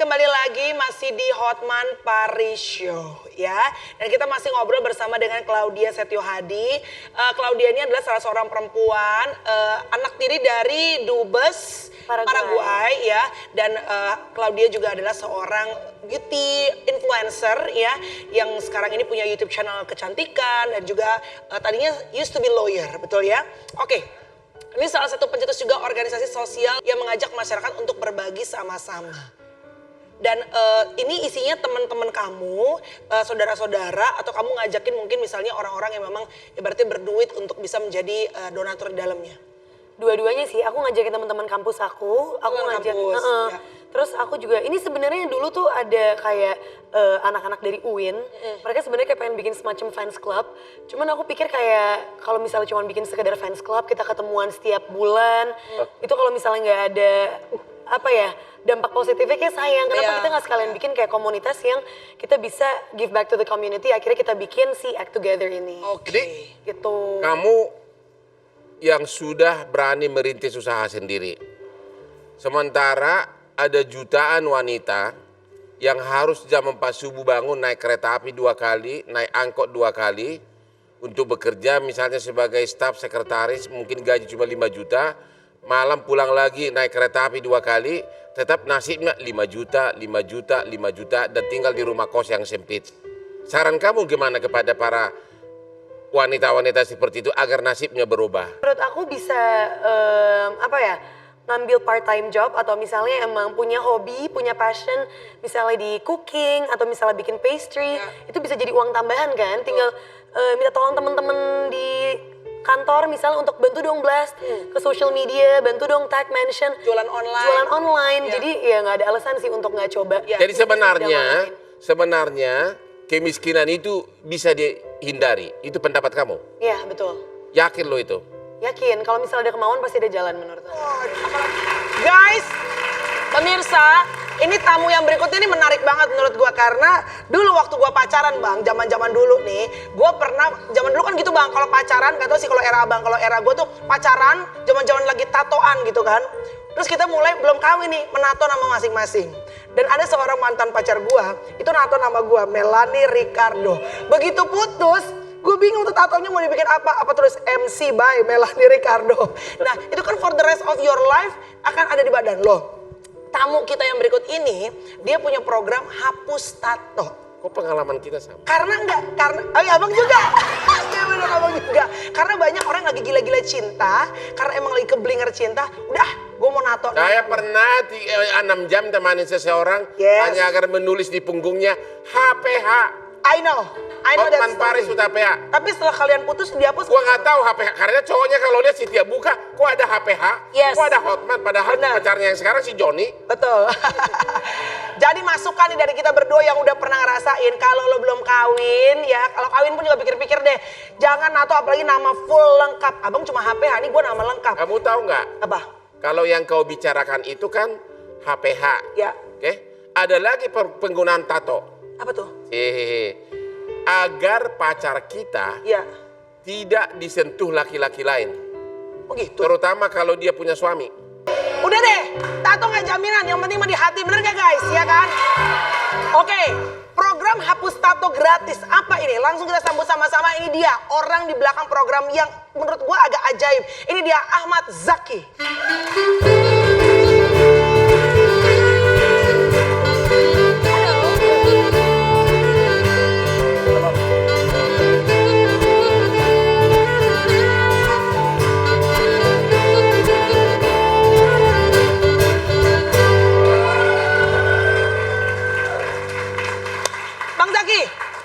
kembali lagi masih di Hotman Paris Show ya. Dan kita masih ngobrol bersama dengan Claudia Setiohadi. Claudia ini adalah salah seorang perempuan, anak tiri dari Dubes Paraguay ya. Dan Claudia juga adalah seorang beauty influencer ya. Yang sekarang ini punya YouTube channel kecantikan dan juga tadinya used to be lawyer, betul ya? Oke. Ini salah satu pencetus juga organisasi sosial yang mengajak masyarakat untuk berbagi sama-sama. Dan ini isinya teman-teman kamu, saudara-saudara, atau kamu ngajakin mungkin misalnya orang-orang yang memang ibaratnya berduit untuk bisa menjadi donatur di dalamnya. Dua-duanya sih, aku ngajakin teman-teman kampus aku ngajak. Ya. Terus aku juga, ini sebenarnya dulu tuh ada kayak anak-anak dari UIN, mereka sebenarnya kayak pengen bikin semacam fans club. Cuman aku pikir kayak kalau misalnya cuma bikin sekedar fans club, kita ketemuan setiap bulan, itu kalau misalnya nggak ada dampak positifnya kayak sayang. Kenapa kita nggak sekalian bikin kayak komunitas yang kita bisa give back to the community, akhirnya kita bikin si Act Together ini. Oke. Gitu. Kamu yang sudah berani merintis usaha sendiri, sementara ada jutaan wanita yang harus jam 4 subuh bangun, naik kereta api 2 kali, naik angkot 2 kali untuk bekerja misalnya sebagai staf sekretaris, mungkin gaji cuma 5 juta, malam pulang lagi naik kereta api 2 kali, tetap nasibnya 5 juta, 5 juta, 5 juta dan tinggal di rumah kos yang sempit. Saran kamu gimana kepada para wanita-wanita seperti itu agar nasibnya berubah? Menurut aku bisa ngambil part-time job atau misalnya emang punya hobi, punya passion, misalnya di cooking atau misalnya bikin pastry, itu bisa jadi uang tambahan kan. Tinggal minta tolong temen-temen di kantor misalnya untuk bantu dong blast ke social media, bantu dong tag mention. Jualan online. Jadi ya nggak ada alasan sih untuk nggak coba. Jadi sebenarnya kemiskinan itu bisa dihindari. Itu pendapat kamu? Iya, betul. Yakin lo itu? Yakin, kalau misalnya ada kemauan pasti ada jalan menurut aku. Guys, pemirsa, ini tamu yang berikutnya ini menarik banget menurut gua karena dulu waktu gua pacaran bang, zaman dulu nih, gua pernah zaman dulu kan gitu bang, kalau pacaran, gak tau sih kalau era abang, kalau era gua tuh pacaran, zaman lagi tatoan gitu kan. Terus kita mulai belum kawin nih, menato nama masing-masing. Dan ada seorang mantan pacar gua, itu nato nama gua, Melanie Ricardo. Begitu putus, gue bingung tuh tatonya mau dibikin apa tulis MC by Melanie Ricardo. Nah itu kan for the rest of your life akan ada di badan lo. Tamu kita yang berikut ini, dia punya program hapus tato. Kok pengalaman kita sama? Karena abang juga. Iya bener abang juga. Karena banyak orang yang lagi gila-gila cinta, karena emang lagi keblinger cinta, udah gue mau nato. Saya pernah 6 jam temanin seseorang hanya agar menulis di punggungnya HPH. I know Hotman Paris HPH. Tapi setelah kalian putus dihapus. Gua nggak tahu HPH karena cowoknya kalau lihat si tiap buka, kok ada HPH, kok ada Hotman, padahal pacarnya yang sekarang si Johnny. Betul. Jadi masukan nih dari kita berdua yang udah pernah ngerasain kalau lo belum kawin ya, kalau kawin pun juga pikir-pikir deh, jangan nato apalagi nama full lengkap. Abang cuma HPH, nih gue nama lengkap. Kamu tahu nggak? Apa? Kalau yang kau bicarakan itu kan HPH. Ya. Oke? Ada lagi penggunaan tato. Apa tuh? Agar pacar kita tidak disentuh laki-laki lain. Oh gitu? Terutama kalau dia punya suami. Udah deh, tato nggak jaminan, yang penting mah di hati, bener gak guys? Ya kan? Oke, program hapus tato gratis, apa ini? Langsung kita sambut sama-sama, ini dia orang di belakang program yang menurut gua agak ajaib. Ini dia Ahmad Zaki.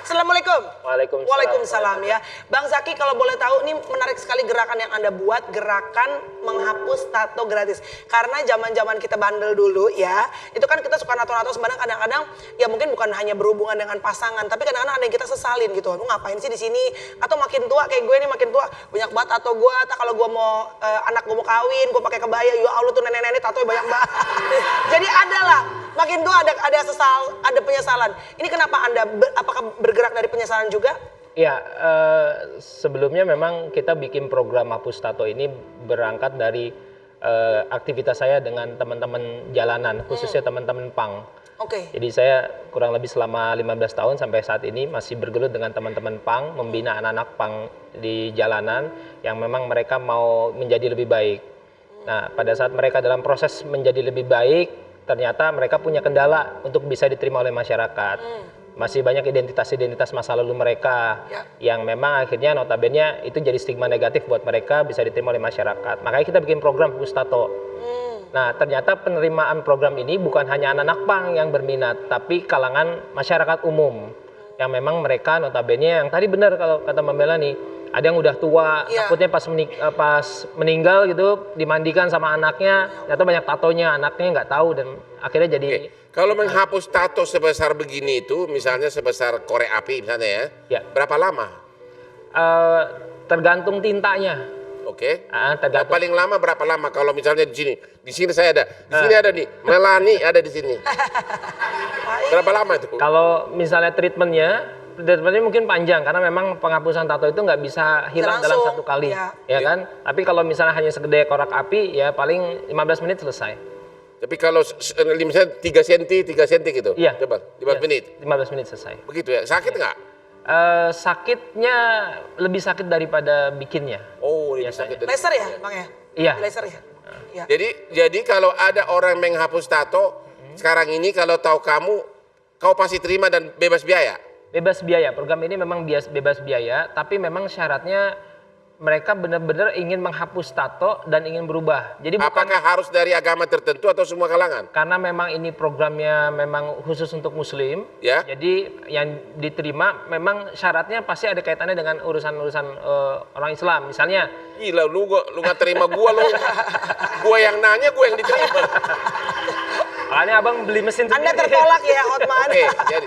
Assalamualaikum. Waalaikumsalam ya. Bang Zaki kalau boleh tahu ini menarik sekali gerakan yang Anda buat, gerakan menghapus tato gratis. Karena zaman-zaman kita bandel dulu ya, itu kan kita suka nato-nato sebenarnya kadang-kadang ya mungkin bukan hanya berhubungan dengan pasangan, tapi kadang-kadang ada yang kita sesalin gitu. Lu ngapain sih di sini? Atau makin tua kayak gue nih makin tua, banyak banget tato gue. Kalau gue mau anak gue mau kawin, gue pakai kebaya, ya Allah tuh nenek-nenek tatonya banyak banget. Jadi ada lah, makin tua ada penyesalan. Ini kenapa Anda apakah bergerak dari penyesalan juga? Ya, sebelumnya memang kita bikin program hapus tato ini berangkat dari aktivitas saya dengan teman-teman jalanan, khususnya teman-teman punk. Oke. Jadi saya kurang lebih selama 15 tahun sampai saat ini masih bergelut dengan teman-teman punk, membina anak-anak punk di jalanan yang memang mereka mau menjadi lebih baik. Nah, pada saat mereka dalam proses menjadi lebih baik, ternyata mereka punya kendala untuk bisa diterima oleh masyarakat. Masih banyak identitas-identitas masa lalu mereka yang memang akhirnya notabene itu jadi stigma negatif buat mereka bisa diterima oleh masyarakat. Makanya kita bikin program Hapus Tato. Nah, ternyata penerimaan program ini bukan hanya anak-anak punk yang berminat, tapi kalangan masyarakat umum yang memang mereka notabene yang tadi benar kalau kata Mbak Melani, ada yang udah tua, takutnya pas meninggal gitu dimandikan sama anaknya, ternyata banyak tatonya, anaknya nggak tahu dan akhirnya jadi. Kalau menghapus tato sebesar begini itu, misalnya sebesar korek api misalnya ya, berapa lama? Tergantung tintanya. Oke. Tergantung. Paling lama berapa lama? Kalau misalnya di sini saya ada, di sini ada nih, Melani ada di sini. Berapa lama itu? Kalau misalnya treatmentnya mungkin panjang karena memang penghapusan tato itu nggak bisa hilang dalam satu kali, ya kan? Tapi kalau misalnya hanya segede korek api, ya paling 15 menit selesai. Tapi kalau misalnya 3 cm gitu, coba 15 menit. 15 menit selesai. Begitu ya, sakit nggak? Sakitnya lebih sakit daripada bikinnya. Oh, lebih sakit. Laser ya, Bang ya? Iya. Laser ya? Ya. Jadi kalau ada orang menghapus tato, sekarang ini kalau tahu kamu, kau pasti terima dan bebas biaya? Bebas biaya, program ini memang bebas biaya, tapi memang syaratnya mereka benar-benar ingin menghapus tato dan ingin berubah. Jadi apakah harus dari agama tertentu atau semua kalangan? Karena memang ini programnya memang khusus untuk Muslim, jadi yang diterima memang syaratnya pasti ada kaitannya dengan urusan-urusan orang Islam. Misalnya, gila lu nggak terima gua lu, gua yang nanya gua yang diterima. makanya abang beli mesin sendiri. Anda tertolak ya Hotman. Oke, jadi